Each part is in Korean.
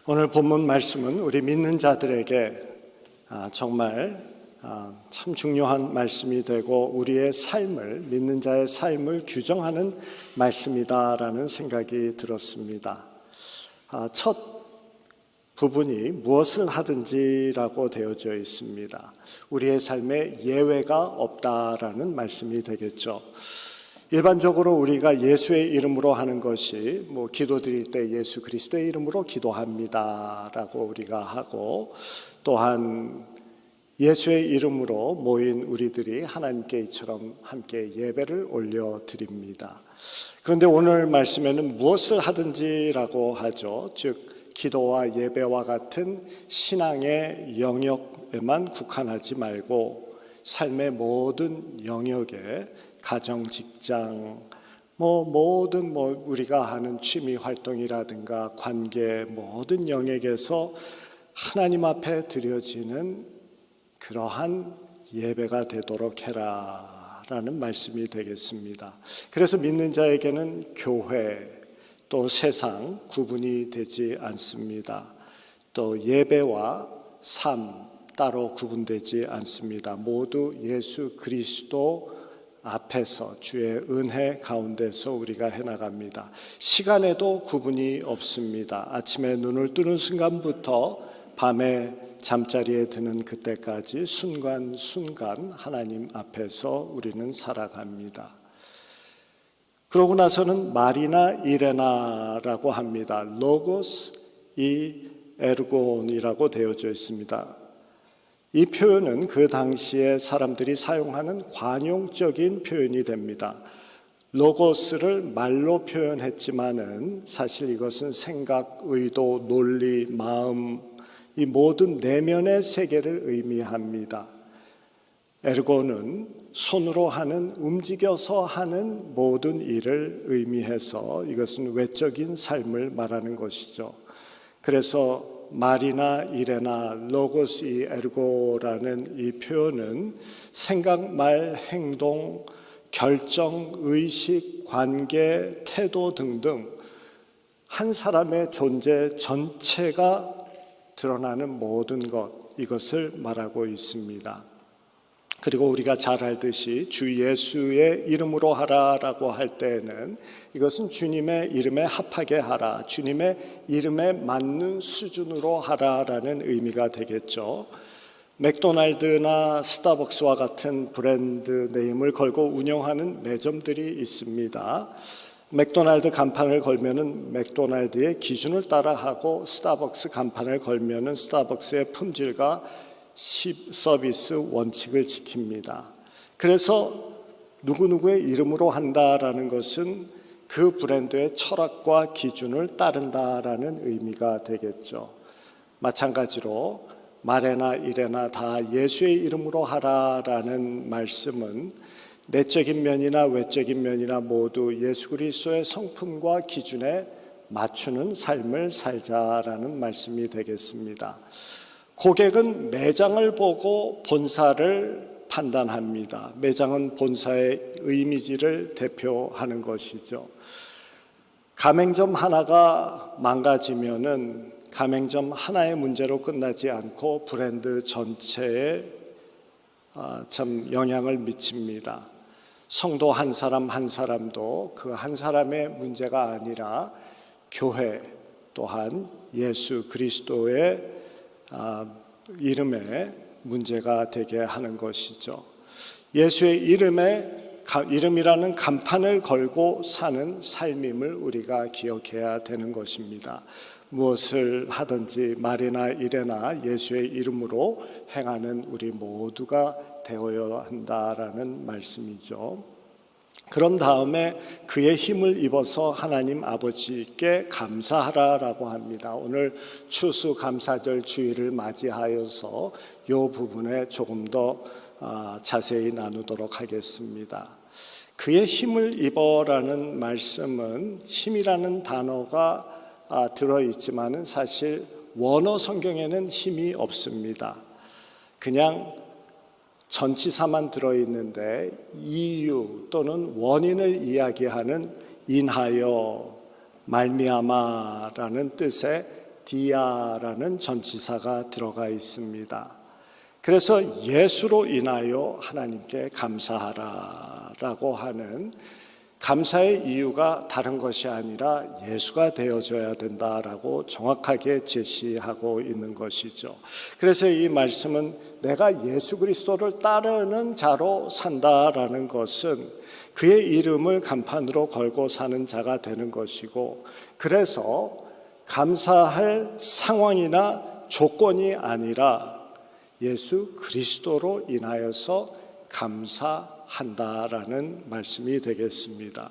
오늘 본문 말씀은 우리 믿는 자들에게 정말 참 중요한 말씀이 되고 우리의 삶을, 믿는 자의 삶을 규정하는 말씀이다라는 생각이 들었습니다. 첫 부분이 무엇을 하든지라고 되어져 있습니다. 우리의 삶에 예외가 없다라는 말씀이 되겠죠. 일반적으로 우리가 예수의 이름으로 하는 것이 기도드릴 때 예수 그리스도의 이름으로 기도합니다라고 우리가 하고, 또한 예수의 이름으로 모인 우리들이 하나님께 이처럼 함께 예배를 올려드립니다. 그런데 오늘 말씀에는 무엇을 하든지라고 하죠. 즉 기도와 예배와 같은 신앙의 영역에만 국한하지 말고 삶의 모든 영역에, 가정, 직장, 모든 우리가 하는 취미 활동이라든가 관계, 모든 영역에서 하나님 앞에 드려지는 그러한 예배가 되도록 해라라는 말씀이 되겠습니다. 그래서 믿는 자에게는 교회 또 세상 구분이 되지 않습니다. 또 예배와 삶 따로 구분되지 않습니다. 모두 예수 그리스도 앞에서 주의 은혜 가운데서 우리가 해나갑니다. 시간에도 구분이 없습니다. 아침에 눈을 뜨는 순간부터 밤에 잠자리에 드는 그때까지 순간순간 하나님 앞에서 우리는 살아갑니다. 그러고 나서는 말이나 이레나라고 합니다. 로고스 이 에르곤이라고 되어져 있습니다. 이 표현은 그 당시에 사람들이 사용하는 관용적인 표현이 됩니다. 로고스를 말로 표현했지만은 사실 이것은 생각, 의도, 논리, 마음, 이 모든 내면의 세계를 의미합니다. 에르고는 손으로 하는, 움직여서 하는 모든 일을 의미해서 이것은 외적인 삶을 말하는 것이죠. 그래서 말이나 이레나 로고스 이 에르고라는 이 표현은 생각, 말, 행동, 결정, 의식, 관계, 태도 등등 한 사람의 존재 전체가 드러나는 모든 것, 이것을 말하고 있습니다. 그리고 우리가 잘 알듯이 주 예수의 이름으로 하라라고 할 때에는 이것은 주님의 이름에 합하게 하라, 주님의 이름에 맞는 수준으로 하라라는 의미가 되겠죠. 맥도날드나 스타벅스와 같은 브랜드 네임을 걸고 운영하는 매점들이 있습니다. 맥도날드 간판을 걸면은 맥도날드의 기준을 따라하고, 스타벅스 간판을 걸면은 스타벅스의 품질과 서비스 원칙을 지킵니다. 그래서 누구누구의 이름으로 한다라는 것은 그 브랜드의 철학과 기준을 따른다라는 의미가 되겠죠. 마찬가지로 말에나 일에나 다 예수의 이름으로 하라라는 말씀은 내적인 면이나 외적인 면이나 모두 예수 그리스도의 성품과 기준에 맞추는 삶을 살자라는 말씀이 되겠습니다. 고객은 매장을 보고 본사를 판단합니다. 매장은 본사의 이미지를 대표하는 것이죠. 가맹점 하나가 망가지면은 가맹점 하나의 문제로 끝나지 않고 브랜드 전체에 참 영향을 미칩니다. 성도 한 사람 한 사람도 그 한 사람의 문제가 아니라 교회 또한 예수 그리스도의 이름에 문제가 되게 하는 것이죠. 예수의 이름이라는 간판을 걸고 사는 삶임을 우리가 기억해야 되는 것입니다. 무엇을 하든지 말이나 일에나 예수의 이름으로 행하는 우리 모두가 되어야 한다라는 말씀이죠. 그런 다음에 그의 힘을 입어서 하나님 아버지께 감사하라라고 합니다. 오늘 추수감사절 주일을 맞이하여서 이 부분에 조금 더 자세히 나누도록 하겠습니다. 그의 힘을 입어라는 말씀은 힘이라는 단어가 들어있지만은 사실 원어 성경에는 힘이 없습니다. 그냥 전치사만 들어있는데 이유 또는 원인을 이야기하는 인하여 말미암아라는 뜻의 디아라는 전치사가 들어가 있습니다. 그래서 예수로 인하여 하나님께 감사하라라고 하는 감사의 이유가 다른 것이 아니라 예수가 되어줘야 된다라고 정확하게 제시하고 있는 것이죠. 그래서 이 말씀은 내가 예수 그리스도를 따르는 자로 산다라는 것은 그의 이름을 간판으로 걸고 사는 자가 되는 것이고, 그래서 감사할 상황이나 조건이 아니라 예수 그리스도로 인하여서 감사한다라는 말씀이 되겠습니다.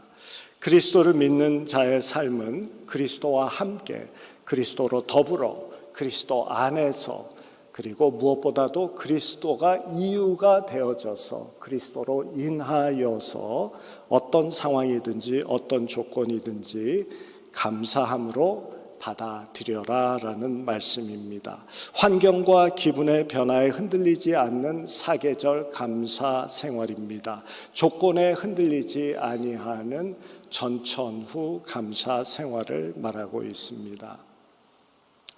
그리스도를 믿는 자의 삶은 그리스도와 함께, 그리스도로 더불어, 그리스도 안에서, 그리고 무엇보다도 그리스도가 이유가 되어져서 그리스도로 인하여서 어떤 상황이든지 어떤 조건이든지 감사함으로 받아들여라라는 말씀입니다. 환경과 기분의 변화에 흔들리지 않는 사계절 감사 생활입니다. 조건에 흔들리지 아니하는 전천후 감사 생활을 말하고 있습니다.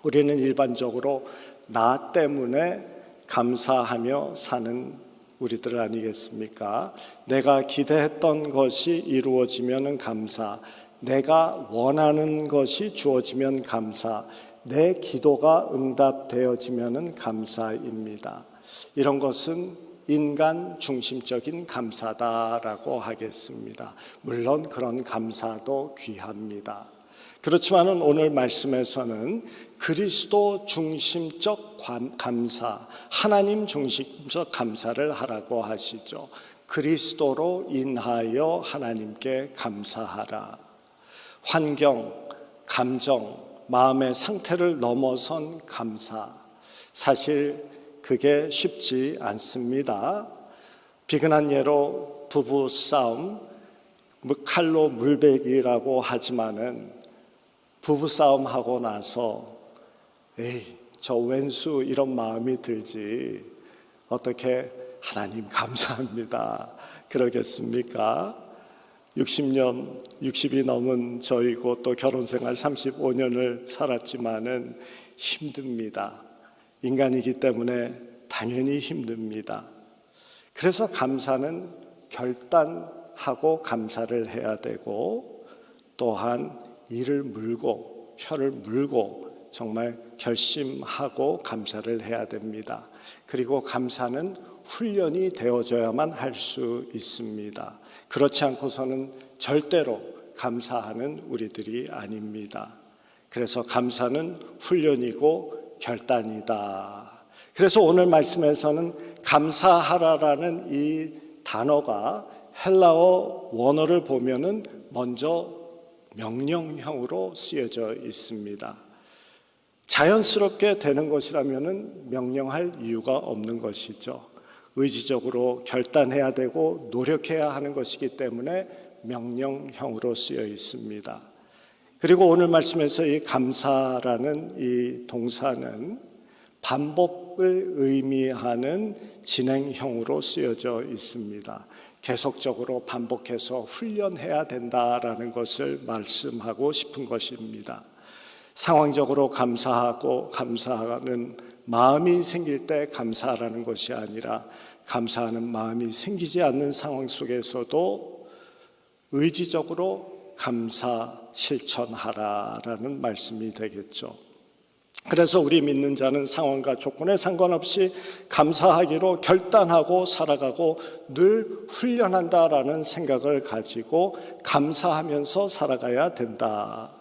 우리는 일반적으로 나 때문에 감사하며 사는 우리들 아니겠습니까? 내가 기대했던 것이 이루어지면 감사, 내가 원하는 것이 주어지면 감사, 내 기도가 응답되어지면 감사입니다. 이런 것은 인간 중심적인 감사다라고 하겠습니다. 물론 그런 감사도 귀합니다. 그렇지만 오늘 말씀에서는 그리스도 중심적 감사, 하나님 중심적 감사를 하라고 하시죠. 그리스도로 인하여 하나님께 감사하라. 환경, 감정, 마음의 상태를 넘어선 감사, 사실 그게 쉽지 않습니다. 비근한 예로 부부 싸움, 칼로 물베기라고 하지만은 부부 싸움 하고 나서 저 왼수 이런 마음이 들지 어떻게 하나님 감사합니다 그러겠습니까? 60이 넘은 저이고 또 결혼생활 35년을 살았지만은 힘듭니다. 인간이기 때문에 당연히 힘듭니다. 그래서 감사는 결단하고 감사를 해야 되고, 또한 이를 물고 혀를 물고 정말 결심하고 감사를 해야 됩니다. 그리고 감사는 훈련이 되어져야만 할 수 있습니다. 그렇지 않고서는 절대로 감사하는 우리들이 아닙니다. 그래서 감사는 훈련이고 결단이다. 그래서 오늘 말씀에서는 감사하라라는 이 단어가 헬라어 원어를 보면은 먼저 명령형으로 쓰여져 있습니다. 자연스럽게 되는 것이라면은 명령할 이유가 없는 것이죠. 의지적으로 결단해야 되고 노력해야 하는 것이기 때문에 명령형으로 쓰여 있습니다. 그리고 오늘 말씀에서 이 감사라는 이 동사는 반복을 의미하는 진행형으로 쓰여져 있습니다. 계속적으로 반복해서 훈련해야 된다라는 것을 말씀하고 싶은 것입니다. 상황적으로 감사하고 감사하는 마음이 생길 때 감사하라는 것이 아니라 감사하는 마음이 생기지 않는 상황 속에서도 의지적으로 감사 실천하라라는 말씀이 되겠죠. 그래서 우리 믿는 자는 상황과 조건에 상관없이 감사하기로 결단하고 살아가고 늘 훈련한다라는 생각을 가지고 감사하면서 살아가야 된다.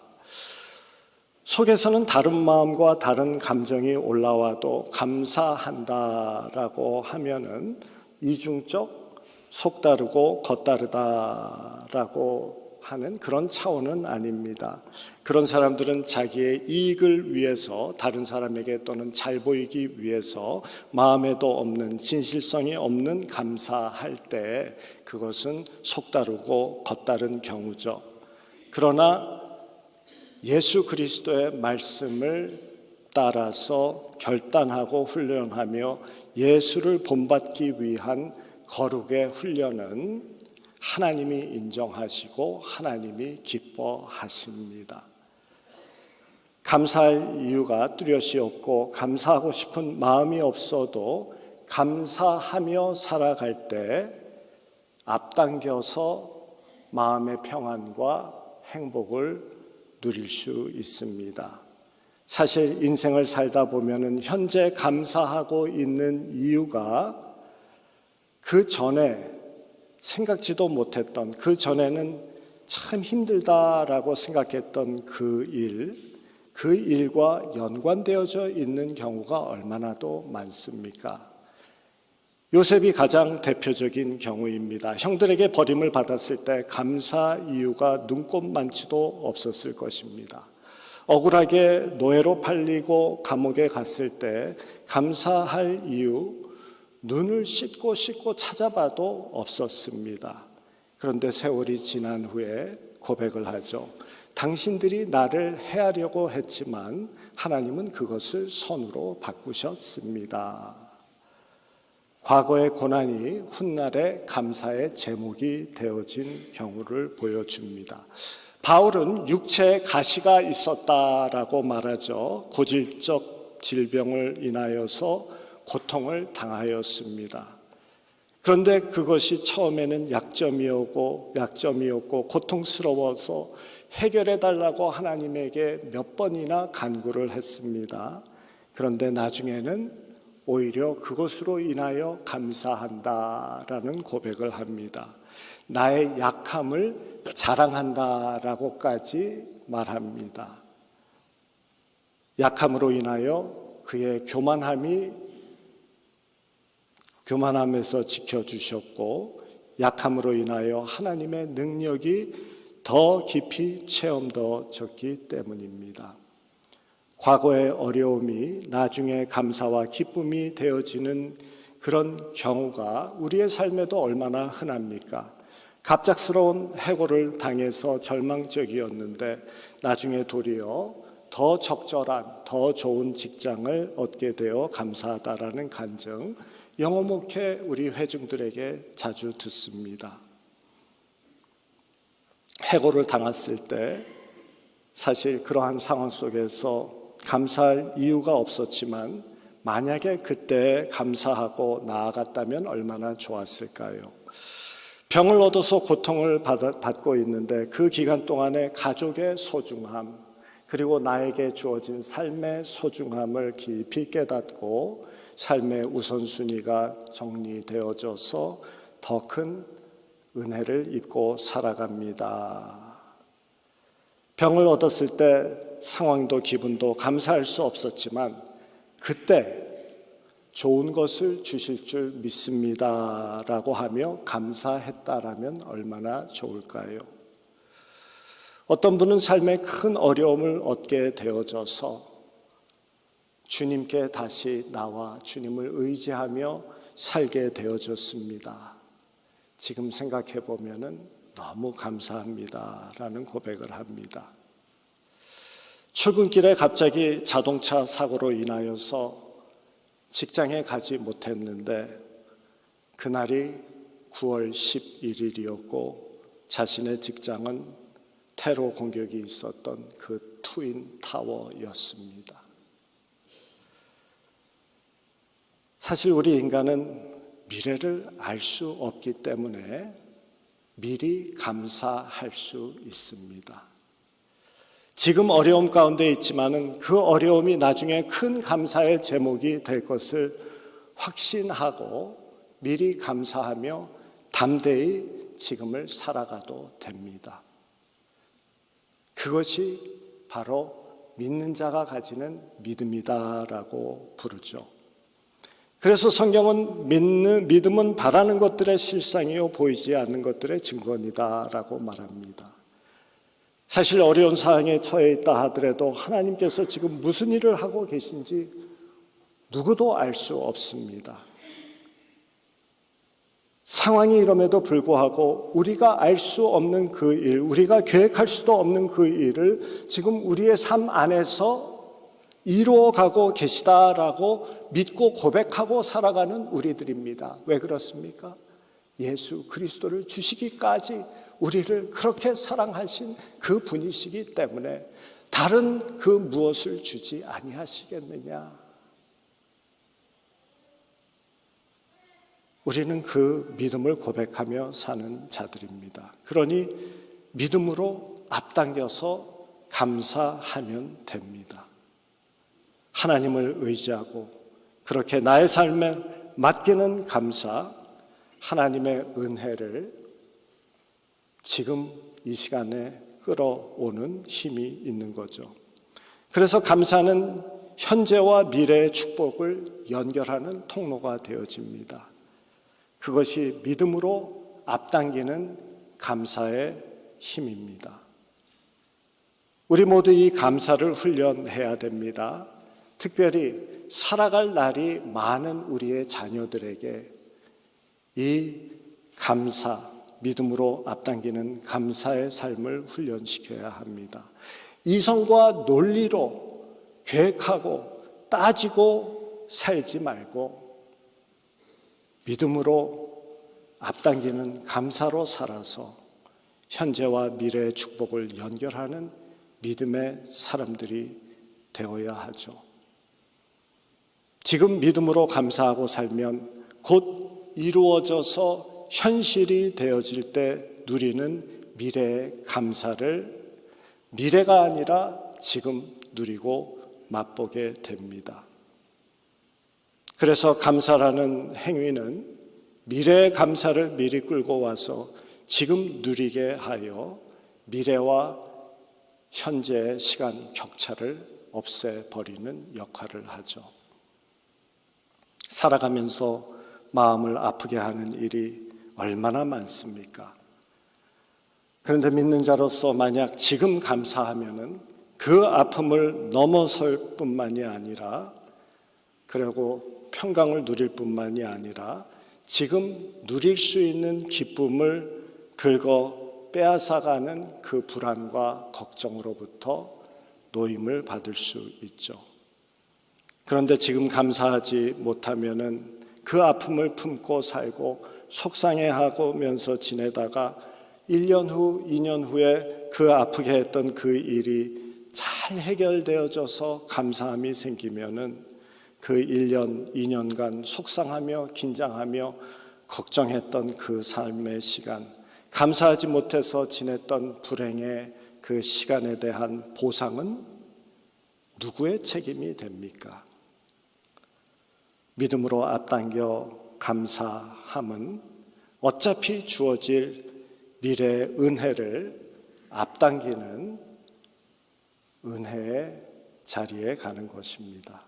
속에서는 다른 마음과 다른 감정이 올라와도 감사한다라고 하면은 이중적, 속다르고 겉다르다라고 하는 그런 차원은 아닙니다. 그런 사람들은 자기의 이익을 위해서 다른 사람에게 또는 잘 보이기 위해서 마음에도 없는 진실성이 없는 감사할 때 그것은 속다르고 겉다른 경우죠. 그러나 예수 그리스도의 말씀을 따라서 결단하고 훈련하며 예수를 본받기 위한 거룩의 훈련은 하나님이 인정하시고 하나님이 기뻐하십니다. 감사할 이유가 뚜렷이 없고 감사하고 싶은 마음이 없어도 감사하며 살아갈 때 앞당겨서 마음의 평안과 행복을 누릴 수 있습니다. 사실 인생을 살다 보면은 현재 감사하고 있는 이유가 그 전에 생각지도 못했던, 그 전에는 참 힘들다라고 생각했던 그 일과 연관되어져 있는 경우가 얼마나도 많습니까? 요셉이 가장 대표적인 경우입니다. 형들에게 버림을 받았을 때 감사 이유가 눈꼽만치도 없었을 것입니다. 억울하게 노예로 팔리고 감옥에 갔을 때 감사할 이유, 눈을 씻고 찾아봐도 없었습니다. 그런데 세월이 지난 후에 고백을 하죠. 당신들이 나를 해하려고 했지만 하나님은 그것을 선으로 바꾸셨습니다. 과거의 고난이 훗날의 감사의 제목이 되어진 경우를 보여줍니다. 바울은 육체에 가시가 있었다라고 말하죠. 고질적 질병을 인하여서 고통을 당하였습니다. 그런데 그것이 처음에는 약점이었고 고통스러워서 해결해 달라고 하나님에게 몇 번이나 간구를 했습니다. 그런데 나중에는 오히려 그것으로 인하여 감사한다라는 고백을 합니다. 나의 약함을 자랑한다라고까지 말합니다. 약함으로 인하여 그의 교만함에서 지켜주셨고 약함으로 인하여 하나님의 능력이 더 깊이 체험되었기 때문입니다. 과거의 어려움이 나중에 감사와 기쁨이 되어지는 그런 경우가 우리의 삶에도 얼마나 흔합니까? 갑작스러운 해고를 당해서 절망적이었는데 나중에 도리어 더 적절한, 더 좋은 직장을 얻게 되어 감사하다라는 간증, 영어 목회 우리 회중들에게 자주 듣습니다. 해고를 당했을 때 사실 그러한 상황 속에서 감사할 이유가 없었지만 만약에 그때 감사하고 나아갔다면 얼마나 좋았을까요? 병을 얻어서 고통을 받고 있는데 그 기간 동안에 가족의 소중함 그리고 나에게 주어진 삶의 소중함을 깊이 깨닫고 삶의 우선순위가 정리되어져서 더 큰 은혜를 입고 살아갑니다. 병을 얻었을 때 상황도 기분도 감사할 수 없었지만 그때 좋은 것을 주실 줄 믿습니다 라고 하며 감사했다라면 얼마나 좋을까요? 어떤 분은 삶에 큰 어려움을 얻게 되어져서 주님께 다시 나와 주님을 의지하며 살게 되어졌습니다. 지금 생각해 보면은 너무 감사합니다라는 고백을 합니다. 출근길에 갑자기 자동차 사고로 인하여서 직장에 가지 못했는데 그날이 9월 11일이었고 자신의 직장은 테러 공격이 있었던 그 트윈 타워였습니다. 사실 우리 인간은 미래를 알 수 없기 때문에 미리 감사할 수 있습니다. 지금 어려움 가운데 있지만은 그 어려움이 나중에 큰 감사의 제목이 될 것을 확신하고 미리 감사하며 담대히 지금을 살아가도 됩니다. 그것이 바로 믿는 자가 가지는 믿음이다라고 부르죠. 그래서 성경은 믿음은 바라는 것들의 실상이요 보이지 않는 것들의 증거이다라고 말합니다. 사실 어려운 상황에 처해 있다 하더라도 하나님께서 지금 무슨 일을 하고 계신지 누구도 알 수 없습니다. 상황이 이럼에도 불구하고 우리가 알 수 없는 그 일, 우리가 계획할 수도 없는 그 일을 지금 우리의 삶 안에서 이루어가고 계시다라고 믿고 고백하고 살아가는 우리들입니다. 왜 그렇습니까? 예수 그리스도를 주시기까지 우리를 그렇게 사랑하신 그 분이시기 때문에 다른 그 무엇을 주지 아니하시겠느냐? 우리는 그 믿음을 고백하며 사는 자들입니다. 그러니 믿음으로 앞당겨서 감사하면 됩니다. 하나님을 의지하고 그렇게 나의 삶에 맡기는 감사, 하나님의 은혜를 지금 이 시간에 끌어오는 힘이 있는 거죠. 그래서 감사는 현재와 미래의 축복을 연결하는 통로가 되어집니다. 그것이 믿음으로 앞당기는 감사의 힘입니다. 우리 모두 이 감사를 훈련해야 됩니다. 특별히 살아갈 날이 많은 우리의 자녀들에게 이 감사, 믿음으로 앞당기는 감사의 삶을 훈련시켜야 합니다. 이성과 논리로 계획하고 따지고 살지 말고 믿음으로 앞당기는 감사로 살아서 현재와 미래의 축복을 연결하는 믿음의 사람들이 되어야 하죠. 지금 믿음으로 감사하고 살면 곧 이루어져서 현실이 되어질 때 누리는 미래의 감사를 미래가 아니라 지금 누리고 맛보게 됩니다. 그래서 감사라는 행위는 미래의 감사를 미리 끌고 와서 지금 누리게 하여 미래와 현재의 시간 격차를 없애버리는 역할을 하죠. 살아가면서 마음을 아프게 하는 일이 얼마나 많습니까? 그런데 믿는 자로서 만약 지금 감사하면은 그 아픔을 넘어설 뿐만이 아니라 그리고 평강을 누릴 뿐만이 아니라 지금 누릴 수 있는 기쁨을 긁어 빼앗아가는 그 불안과 걱정으로부터 노임을 받을 수 있죠. 그런데 지금 감사하지 못하면은 그 아픔을 품고 살고 속상해하면서 지내다가 1년 후, 2년 후에 그 아프게 했던 그 일이 잘 해결되어져서 감사함이 생기면은 그 1년, 2년간 속상하며 긴장하며 걱정했던 그 삶의 시간, 감사하지 못해서 지냈던 불행의 그 시간에 대한 보상은 누구의 책임이 됩니까? 믿음으로 앞당겨 감사함은 어차피 주어질 미래의 은혜를 앞당기는 은혜의 자리에 가는 것입니다.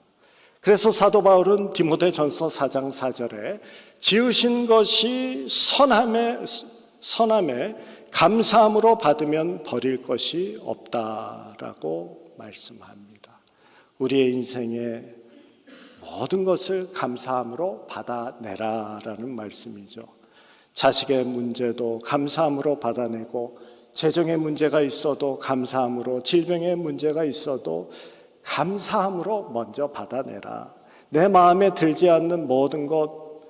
그래서 사도 바울은 디모데전서 4장 4절에 지으신 것이 선함에 감사함으로 받으면 버릴 것이 없다라고 말씀합니다. 우리의 인생에 모든 것을 감사함으로 받아내라라는 말씀이죠. 자식의 문제도 감사함으로 받아내고 재정의 문제가 있어도 감사함으로, 질병의 문제가 있어도 감사함으로 먼저 받아내라. 내 마음에 들지 않는 모든 것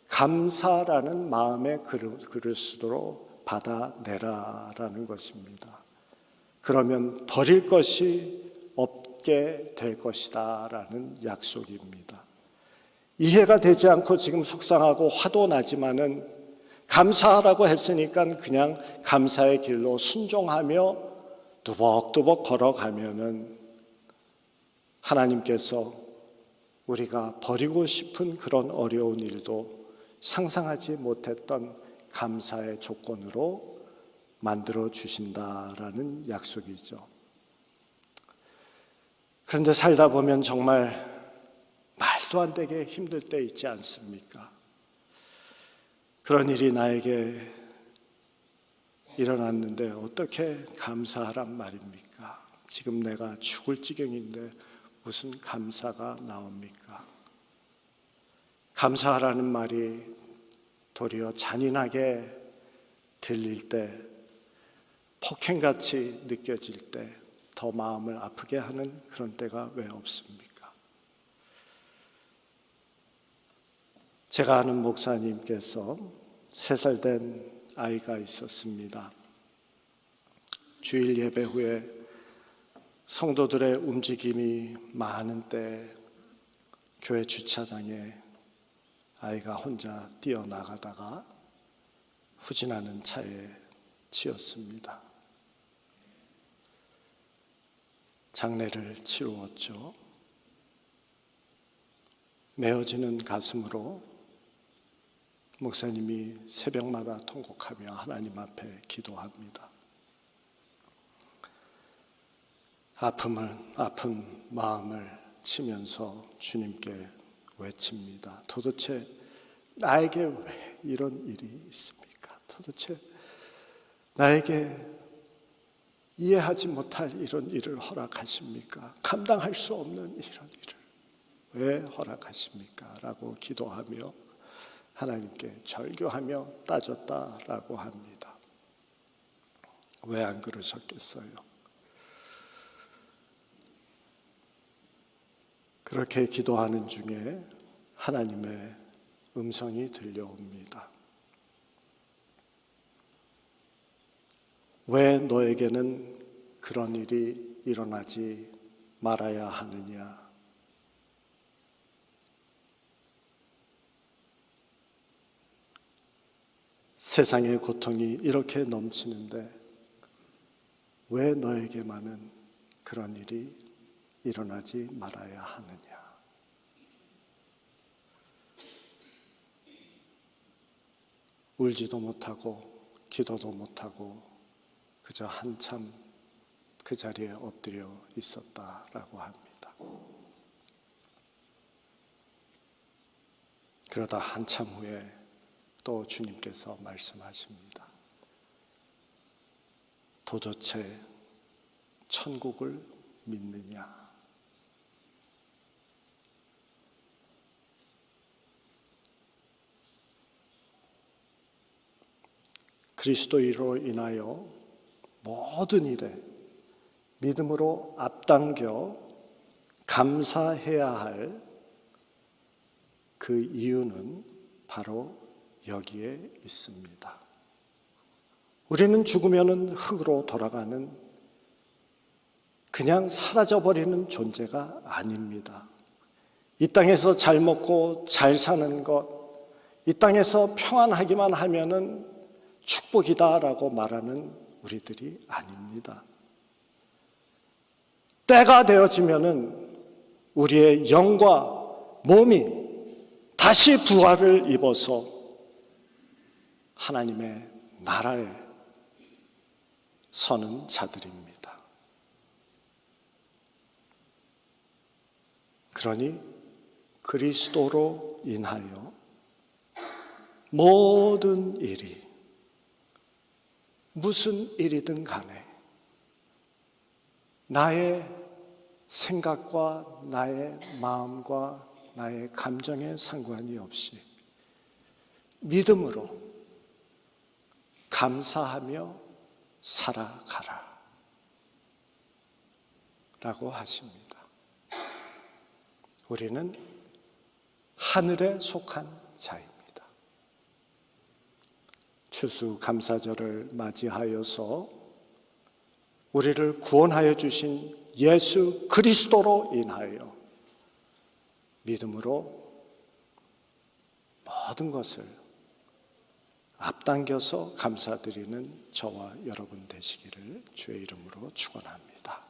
감사라는 마음의 그릇으로 받아내라라는 것입니다. 그러면 버릴 것이 없게 될 것이다 라는 약속입니다. 이해가 되지 않고 지금 속상하고 화도 나지만은 감사하라고 했으니까 그냥 감사의 길로 순종하며 두벅두벅 걸어가면은 하나님께서 우리가 버리고 싶은 그런 어려운 일도 상상하지 못했던 감사의 조건으로 만들어 주신다라는 약속이죠. 그런데 살다 보면 정말 말도 안 되게 힘들 때 있지 않습니까? 그런 일이 나에게 일어났는데 어떻게 감사하란 말입니까? 지금 내가 죽을 지경인데 무슨 감사가 나옵니까? 감사하라는 말이 도리어 잔인하게 들릴 때, 폭행같이 느껴질 때 더 마음을 아프게 하는 그런 때가 왜 없습니까? 제가 아는 목사님께서 3살 된 아이가 있었습니다. 주일 예배 후에 성도들의 움직임이 많은 때 교회 주차장에 아이가 혼자 뛰어나가다가 후진하는 차에 치였습니다. 장례를 치루었죠. 메어지는 가슴으로 목사님이 새벽마다 통곡하며 하나님 앞에 기도합니다. 아픈 마음을 치면서 주님께 외칩니다. 도대체 나에게 왜 이런 일이 있습니까? 도대체 나에게 이해하지 못할 이런 일을 허락하십니까? 감당할 수 없는 이런 일을 왜 허락하십니까? 라고 기도하며 하나님께 절규하며 따졌다라고 합니다. 왜 안 그러셨겠어요? 그렇게 기도하는 중에 하나님의 음성이 들려옵니다. 왜 너에게는 그런 일이 일어나지 말아야 하느냐? 세상의 고통이 이렇게 넘치는데 왜 너에게만은 그런 일이 일어나지 말아야 하느냐? 울지도 못하고 기도도 못하고 그저 한참 그 자리에 엎드려 있었다라고 합니다. 그러다 한참 후에 또 주님께서 말씀하십니다. 도대체 천국을 믿느냐? 그리스도로 인하여 모든 일에 믿음으로 앞당겨 감사해야 할 그 이유는 바로 여기에 있습니다. 우리는 죽으면 흙으로 돌아가는 그냥 사라져버리는 존재가 아닙니다. 이 땅에서 잘 먹고 잘 사는 것, 이 땅에서 평안하기만 하면은 축복이다라고 말하는 우리들이 아닙니다. 때가 되어지면은 우리의 영과 몸이 다시 부활을 입어서 하나님의 나라에 서는 자들입니다. 그러니 그리스도로 인하여 모든 일이 무슨 일이든 간에 나의 생각과 나의 마음과 나의 감정에 상관이 없이 믿음으로 감사하며 살아가라 라고 하십니다. 우리는 하늘에 속한 자입니다. 추수감사절을 맞이하여서 우리를 구원하여 주신 예수 그리스도로 인하여 믿음으로 모든 것을 앞당겨서 감사드리는 저와 여러분 되시기를 주의 이름으로 축원합니다.